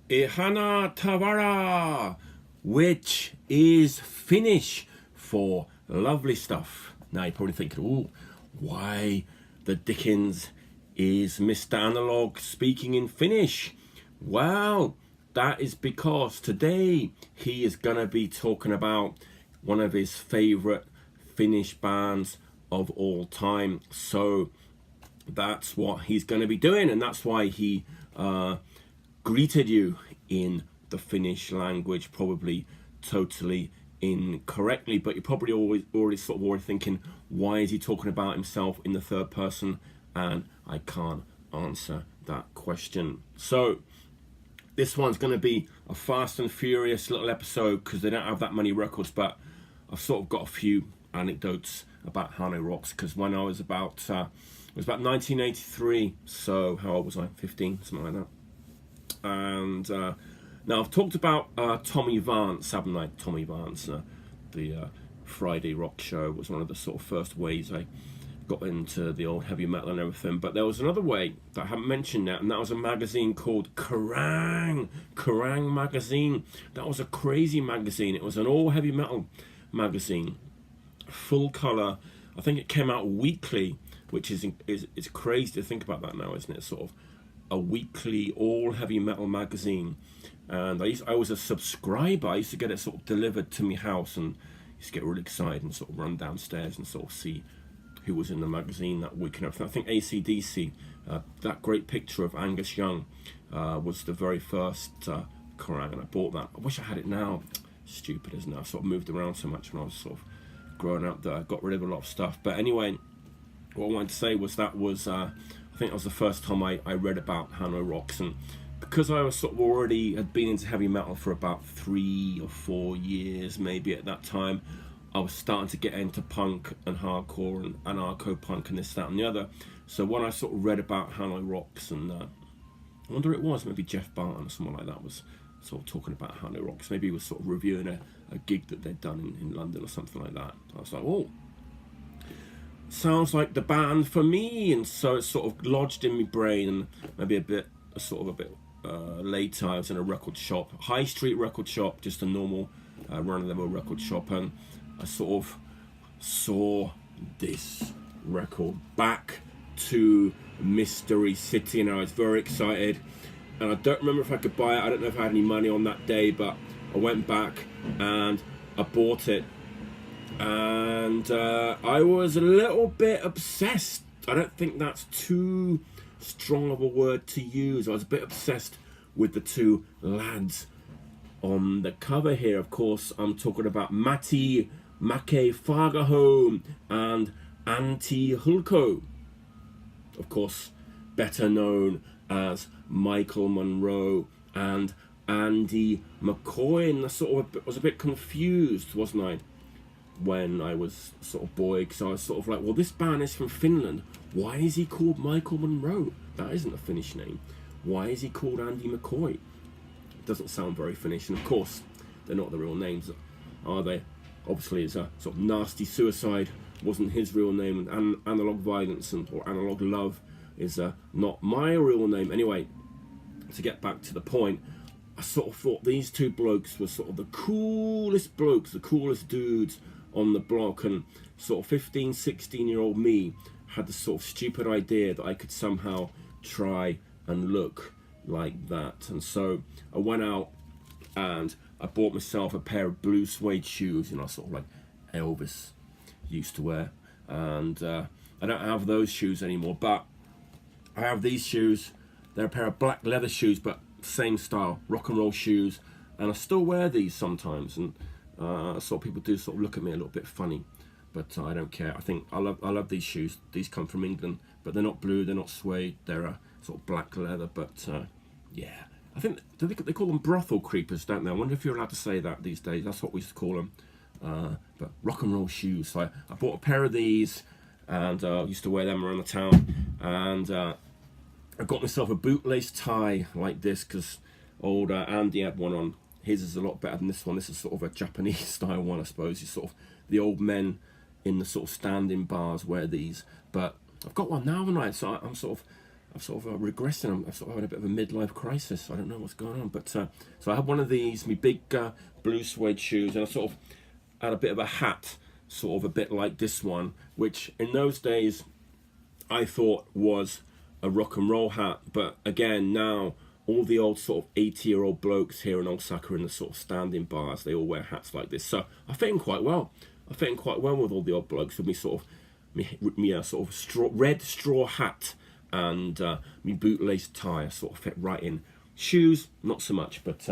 Ihana Tawara, which is Finnish for lovely stuff. Now you're probably thinking, oh, why the Dickens is Mr. Analog speaking in Finnish? Well, that is because today he is going to be talking about one of his favourite Finnish bands of all time. So that's what he's going to be doing, and that's why he greeted you in the Finnish language, probably totally incorrectly, but you're probably already thinking, why is he talking about himself in the third person? And I can't answer that question. So this one's going to be a fast and furious little episode because they don't have that many records, but I've sort of got a few anecdotes about Hanoi Rocks, because when I was about it was about 1983, so how old was I? 15, something like that. And now I've talked about Tommy Vance, haven't I? Tommy Vance, the Friday rock show was one of the sort of first ways I got into the old heavy metal and everything. But there was another way that I haven't mentioned yet, and that was a magazine called Kerrang. Kerrang magazine. That was a crazy magazine. It was an all heavy metal magazine, full colour. I think it came out weekly, which is it's crazy to think about that now, isn't it? Sort of a weekly all heavy metal magazine. And I was a subscriber. I used to get it sort of delivered to my house, and used to get really excited and sort of run downstairs and sort of see who was in the magazine that week and everything. I think AC/DC, that great picture of Angus Young, was the very first Kerrang, and I bought that. I wish I had it now. Stupid, isn't it? I sort of moved around so much when I was sort of growing up that I got rid of a lot of stuff. But anyway, what I wanted to say was I think that was the first time I read about Hanoi Rocks, and because I was sort of already had been into heavy metal for about 3 or 4 years maybe at that time, I was starting to get into punk and hardcore and anarcho-punk and this, that and the other. So when I sort of read about Hanoi Rocks, and I wonder it was maybe Jeff Barton or someone like that was sort of talking about Hanoi Rocks. Maybe he was sort of reviewing a gig that they'd done in London or something like that. I was like, oh, sounds like the band for me. And so it sort of lodged in my brain, and maybe a bit later I was in a record shop, high street record shop, just a normal run-of-the-mill record shop, and I sort of saw this record, Back to Mystery City, and I was very excited, and I don't remember if I could buy it. I don't know if I had any money on that day, but I went back and I bought it, and I was a little bit obsessed. I don't think that's too strong of a word to use. I was a bit obsessed with the two lads on the cover here. Of course, I'm talking about Matti Make Fagaholm and Antti Hulko, of course better known as Michael Monroe and Andy McCoy. And I was a bit confused, wasn't I, when I was sort of boy, because I was sort of like, well, this band is from Finland. Why is he called Michael Monroe? That isn't a Finnish name. Why is he called Andy McCoy? It doesn't sound very Finnish, and of course they're not the real names, are they? Obviously it's a sort of Nasty Suicide wasn't his real name, and Analog Violence or Analog Love is not my real name. Anyway, to get back to the point, I sort of thought these two blokes were sort of the coolest blokes, the coolest dudes on the block, and sort of 15, 16-year-old me had the sort of stupid idea that I could somehow try and look like that. And so I went out and I bought myself a pair of blue suede shoes, sort of like Elvis used to wear. And I don't have those shoes anymore, but I have these shoes. They're a pair of black leather shoes, but same style, rock and roll shoes. And I still wear these sometimes, and sort of people do sort of look at me a little bit funny, but I don't care. I think I love these shoes. These come from England, but they're not blue, they're not suede, they're sort of black leather. But yeah, I think they call them Brothel Creepers, don't they? I wonder if you're allowed to say that these days. That's what we used to call them. But rock and roll shoes. So I bought a pair of these, and used to wear them around the town. And I got myself a bootlace tie like this, because old Andy had one on. His is a lot better than this one. This is sort of a Japanese style one, I suppose. It's sort of the old men in the sort of standing bars wear these. But I've got one now, haven't I? So I'm sort of I'm sort of regressing. I'm sort of having a bit of a midlife crisis. I don't know what's going on. But so I had one of these, my big blue suede shoes, and I sort of had a bit of a hat, sort of a bit like this one, which in those days I thought was a rock and roll hat. But again, now all the old sort of 80-year-old blokes here in Osaka in the sort of standing bars, they all wear hats like this. So I fit in quite well. I fit in quite well with all the old blokes with me sort of me sort of red straw hat and me bootlace tie. I sort of fit right in. Shoes, not so much, but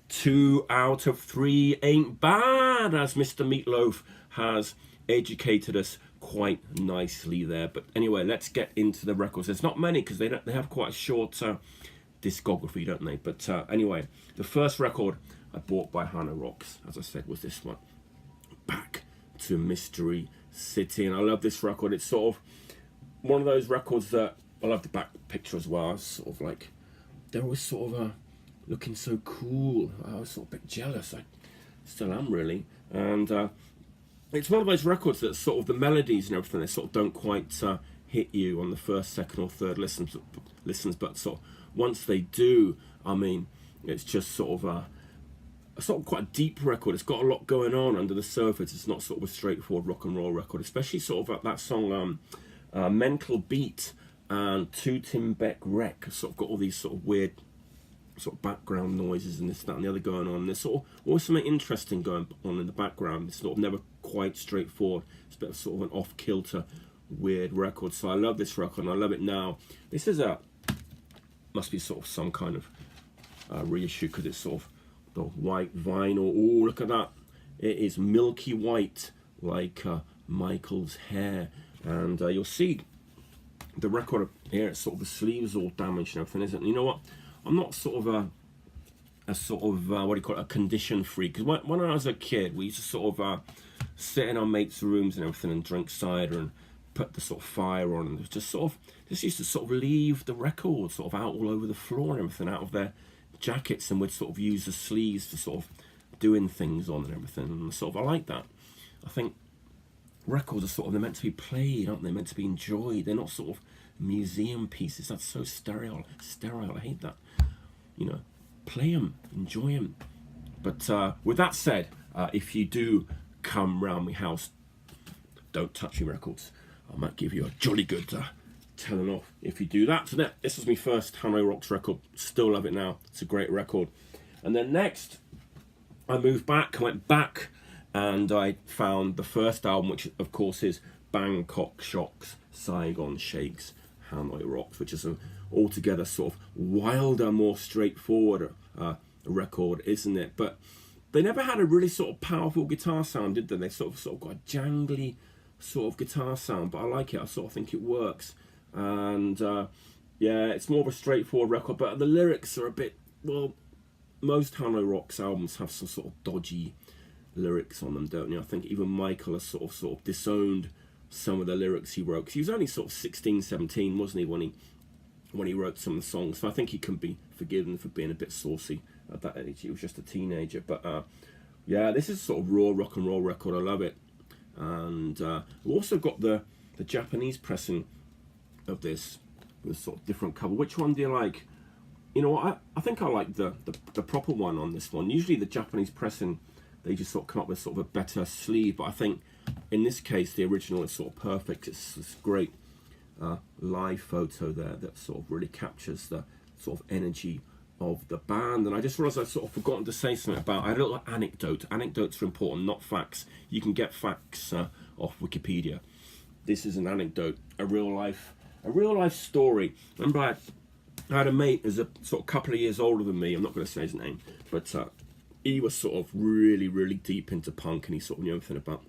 2 out of 3 ain't bad, as Mr. Meatloaf has educated us quite nicely there. But anyway, let's get into the records. There's not many because they have quite a short discography, don't they? But anyway, the first record I bought by Hanoi Rocks, as I said, was this one, Back to Mystery City. And I love this record. It's sort of one of those records that I love the back picture as well. It's sort of like they're always sort of looking so cool. I was sort of a bit jealous. I still am, really. And it's one of those records that sort of the melodies and everything, they sort of don't quite hit you on the first, second or third listens, but sort of once they do, I mean, it's just sort of a sort of quite a deep record. It's got a lot going on under the surface. It's not sort of a straightforward rock and roll record, especially sort of that song Mental Beat and Tooting Bec Records sort of got all these sort of weird sort of background noises and this, that and the other going on. There's sort of always something interesting going on in the background. It's sort of never quite straightforward. It's a bit of sort of an off-kilter weird record. So I love this record and I love it now. This is must be sort of some kind of reissue because it's sort of the white vinyl. Oh, look at that. It is milky white like Michael's hair. And you'll see the record here, it's sort of the sleeves all damaged and everything, isn't it? You know what? I'm not sort of a sort of, what do you call it, a condition freak. Because when I was a kid, we used to sort of sit in our mates' rooms and everything and drink cider and put the sort of fire on. And just used to sort of leave the record sort of out all over the floor and everything, out of their jackets, and would sort of use the sleeves for sort of doing things on and everything. And sort of, I like that. I think records are sort of, they're meant to be played, aren't they? Meant to be enjoyed. They're not sort of museum pieces. That's so sterile. I hate that. You know, play them, enjoy them. But with that said, if you do come round my house, don't touch your records. I might give you a jolly good telling off if you do that. So this was my first Hanoi Rocks record. Still love it now. It's a great record. And then next, I went back, and I found the first album, which of course is Bangkok Shocks, Saigon Shakes, Hanoi Rocks, which is an altogether sort of wilder, more straightforward record, isn't it? But they never had a really sort of powerful guitar sound, did they? They sort of got a jangly sort of guitar sound, but I like it. I sort of think it works. And yeah, it's more of a straightforward record, but the lyrics are a bit, well, most Hanoi Rocks albums have some sort of dodgy lyrics on them, don't you? I think even Michael has sort of disowned some of the lyrics he wrote, because he was only sort of 16, 17, wasn't he, when he wrote some of the songs. So I think he can be forgiven for being a bit saucy at that age. He was just a teenager. But yeah, this is sort of raw rock and roll record. I love it. And we also got the Japanese pressing of this with sort of different cover. Which one do you like? You know, I think I like the proper one on this one. Usually the Japanese pressing, they just sort of come up with sort of a better sleeve, but I think in this case the original is sort of perfect. It's this great live photo there that sort of really captures the sort of energy of the band. And I just realised I'd sort of forgotten to say something about, I had a little anecdote. Anecdotes are important, not facts. You can get facts off Wikipedia. This is an anecdote, a real life story. Remember, I had a mate who's a sort of couple of years older than me. I'm not going to say his name, but he was sort of really, really deep into punk, and he sort of knew everything about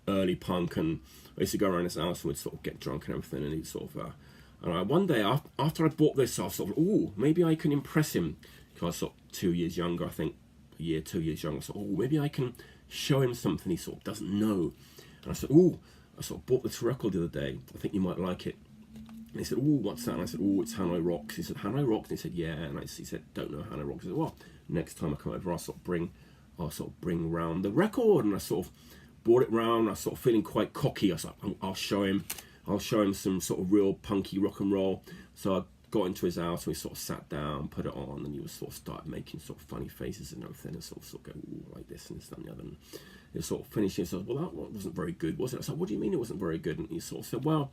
early punk. And I used to go around his house and we'd sort of get drunk and everything. And he'd sort of, and one day after I bought this, I was sort of, oh, maybe I can impress him. Because I was sort of 2 years younger, I think, 2 years younger. So, oh, maybe I can show him something he sort of doesn't know. And I said, oh, I sort of bought this record the other day. I think you might like it. And he said, oh, what's that? And I said, oh, it's Hanoi Rocks. He said, Hanoi Rocks? And he said, yeah. And he said, don't know Hanoi Rocks. I said, well, next time I come over, I'll sort of bring round the record. And I sort of brought it round. I was sort of feeling quite cocky. I was like, I'll show him I'll show him some sort of real punky rock and roll. So I got into his house and we sort of sat down, put it on, and he was sort of started making sort of funny faces and everything, and sort of go, ooh, like this and this and the other. And it sort of finished. He said, well, that wasn't very good, was it? I said, what do you mean it wasn't very good? And he sort of said, well,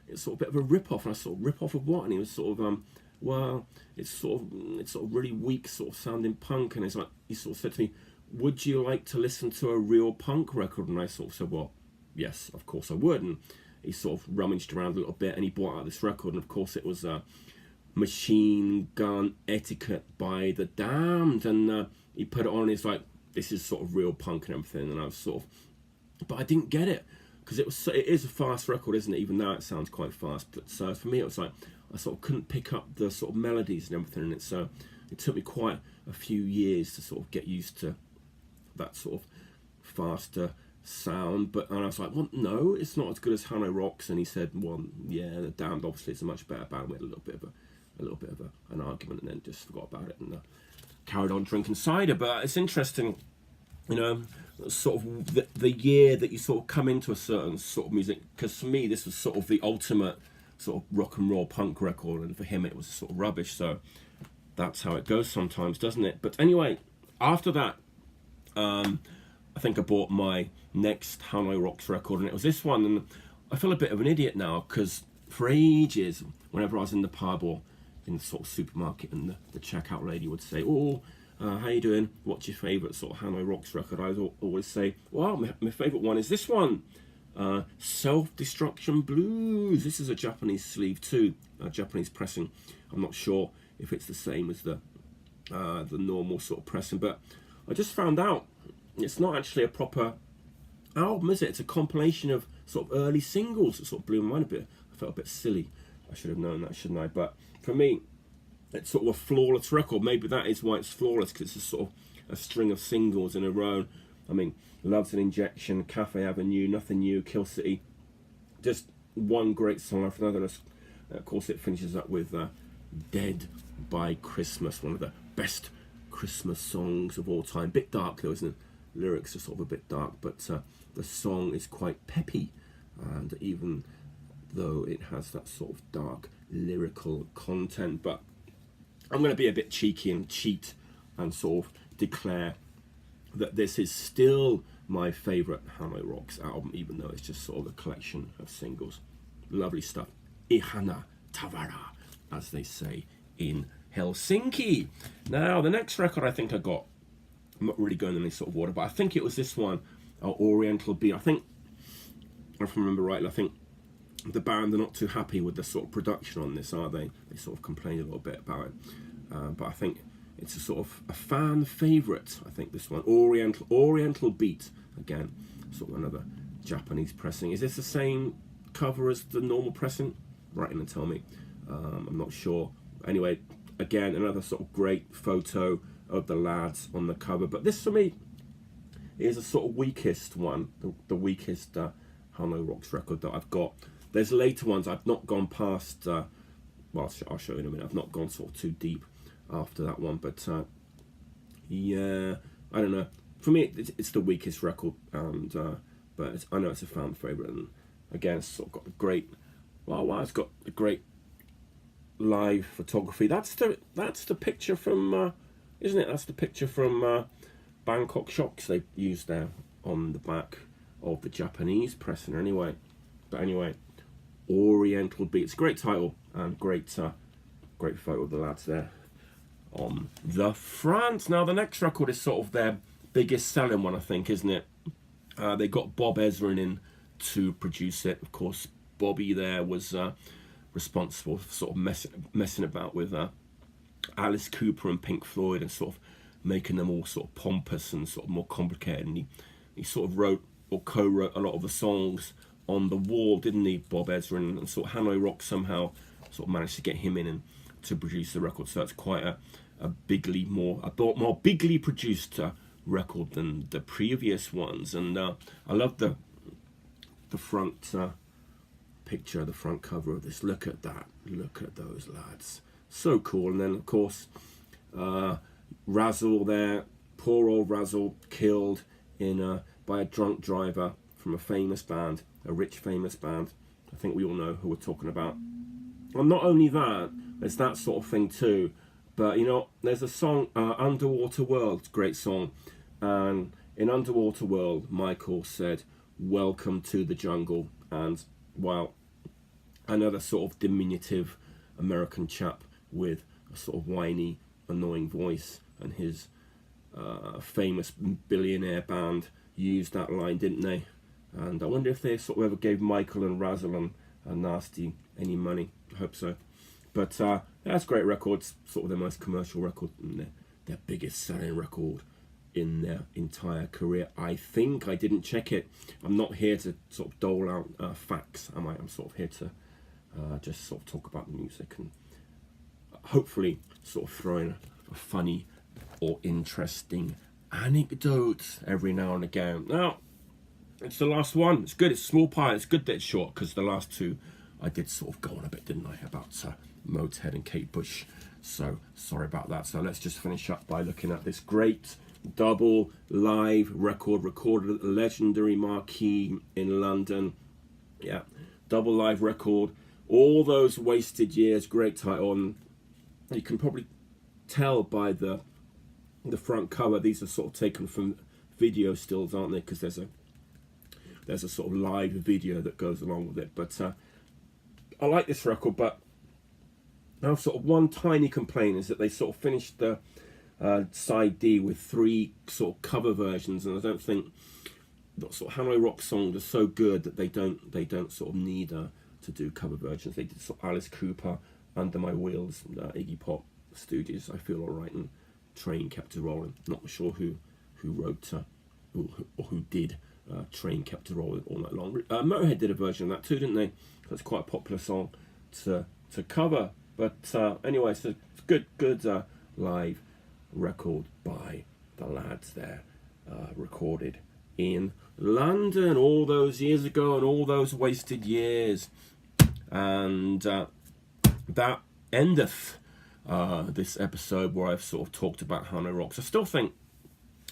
it's sort of a bit of a rip-off. And I sort of, rip-off of what? And he was sort of, well, it's sort of really weak sort of sounding punk. And it's like, he sort of said to me, would you like to listen to a real punk record? And I sort of said, well, yes, of course I would. And he sort of rummaged around a little bit and he brought out this record, and of course it was Machine Gun Etiquette by The Damned, and he put it on and he's like, this is sort of real punk and everything. And I was sort of, but I didn't get it, because it is a fast record, isn't it? Even now it sounds quite fast, but so for me it was like I sort of couldn't pick up the sort of melodies and everything, and it took me quite a few years to sort of get used to that sort of faster sound. And I was like, well, no, it's not as good as Hanoi Rocks. And he said, well, yeah, The Damned obviously is a much better band. We had a little bit of an argument, and then just forgot about it and carried on drinking cider. But it's interesting, you know, sort of the year that you sort of come into a certain sort of music, because for me this was sort of the ultimate sort of rock and roll punk record, and for him it was sort of rubbish. So that's how it goes sometimes, doesn't it? But anyway, after that, I think I bought my next Hanoi Rocks record, and it was this one. And I feel a bit of an idiot now, because for ages, whenever I was in the pub or in the sort of supermarket, and the checkout lady would say, oh, how you doing? What's your favourite sort of Hanoi Rocks record? I always say, well, my favourite one is this one, Self-Destruction Blues. This is a Japanese sleeve too, a Japanese pressing. I'm not sure if it's the same as the normal sort of pressing, but I just found out it's not actually a proper album, is it? It's a compilation of sort of early singles. It sort of blew my mind a bit. I felt a bit silly. I should have known that, shouldn't I? But for me, it's sort of a flawless record. Maybe that is why it's flawless, because it's a sort of a string of singles in a row. I mean, Love's an Injection, Cafe Avenue, Nothing New, Kill City. Just one great song after another. And of course, it finishes up with Dead by Christmas, one of the best Christmas songs of all time. Bit dark though, isn't it? Lyrics are sort of a bit dark, but the song is quite peppy, and even though it has that sort of dark lyrical content. But I'm going to be a bit cheeky and cheat and sort of declare that this is still my favourite Hanoi Rocks album, even though it's just sort of a collection of singles. Lovely stuff. Ihana Tavara, as they say in Helsinki. Now, the next record I think I got, I'm not really going in any sort of order, but I think it was this one, Oriental Beat. I think, if I remember rightly, I think the band are not too happy with the sort of production on this, are they? They sort of complain a little bit about it. But I think it's a sort of a fan favourite, I think, this one. Oriental Beat. Again, sort of another Japanese pressing. Is this the same cover as the normal pressing? Write in and tell me. I'm not sure. Anyway, again, another sort of great photo of the lads on the cover. But this, for me, is a sort of weakest one, the weakest Hanoi Rocks record that I've got. There's later ones I've not gone past, well, I'll show you in a minute. I've not gone sort of too deep after that one, but yeah, I don't know. For me, it's the weakest record, and but I know it's a fan favourite, and again, it's sort of got a great, wow, it's got a great live photography. That's the picture from, isn't it? That's the picture from Bangkok Shocks they used there on the back of the Japanese pressing. Anyway, Oriental Beats, great title and great photo of the lads there on the front. Now the next record is sort of their biggest selling one, I think, isn't it? They got Bob Ezrin in to produce it. Of course, Bobby there was responsible for sort of messing about with Alice Cooper and Pink Floyd, and sort of making them all sort of pompous and sort of more complicated. And he sort of wrote or co-wrote a lot of the songs on the Wall, didn't he, Bob Ezrin? And sort of Hanoi Rocks somehow sort of managed to get him in and to produce the record. So it's quite a more bigly produced record than the previous ones. And I love the front picture, the front cover of this. Look at that. Look at those lads. So cool. And then, of course, Razzle there. Poor old Razzle, killed by a drunk driver from a famous band, a rich famous band. I think we all know who we're talking about. And not only that, there's that sort of thing too. But, you know, there's a song, Underwater World, great song. And in Underwater World, Michael said, "Welcome to the jungle." And, well, another sort of diminutive American chap with a sort of whiny, annoying voice, and his famous billionaire band used that line, didn't they? And I wonder if they sort of ever gave Michael and Razzle and Nasty any money. I hope so. But that's great records, sort of their most commercial record, and their biggest selling record in their entire career. I think, I didn't check it. I'm not here to sort of dole out facts, am I? I'm sort of here to just sort of talk about the music and hopefully sort of throw in a funny or interesting anecdote every now and again. Now, it's the last one. It's good. It's small pie. It's good that it's short, because the last two I did sort of go on a bit, didn't I, about Motorhead and Kate Bush. So sorry about that. So let's just finish up by looking at this great double live record recorded at the legendary Marquee in London. Yeah, double live record. All Those Wasted Years. Great title. And you can probably tell by the front cover, these are sort of taken from video stills, aren't they? Because there's a sort of live video that goes along with it. But I like this record, but I have sort of one tiny complaint, is that they sort of finished the side D with 3 sort of cover versions, and I don't think the sort of Hanoi Rocks songs are so good that they don't sort of need to do cover versions. They did sort of Alice Cooper, Under My Wheels, Iggy Pop, Stooges, I Feel Alright, and Train Kept a Rolling. Not sure who wrote or who did Train Kept a Rolling All Night Long. Motorhead did a version of that too, didn't they? That's quite a popular song to cover. But anyway, it's a good live record by the lads there, recorded in London all those years ago, and all those wasted years. And that endeth this episode where I've sort of talked about Hanoi Rocks. I still think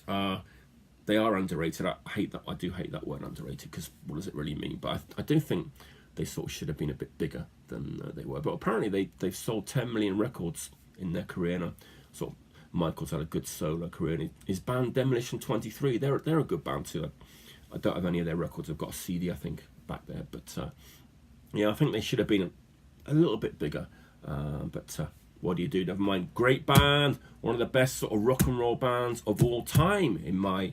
they are underrated. I do hate that word underrated, because what does it really mean? But I do think they sort of should have been a bit bigger than they were. But apparently they've sold 10 million records in their career. And sort of Michael's had a good solo career. And his band Demolition 23, they're a good band too. I don't have any of their records. I've got a CD, I think, back there. But yeah, I think they should have been a little bit bigger. But what do you do? Never mind. Great band. One of the best sort of rock and roll bands of all time, in my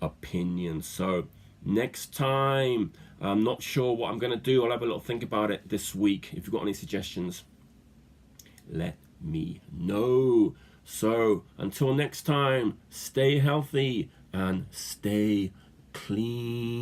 opinion. So next time, I'm not sure what I'm going to do. I'll have a little think about it this week. If you've got any suggestions, let me know. So until next time, stay healthy and stay clean.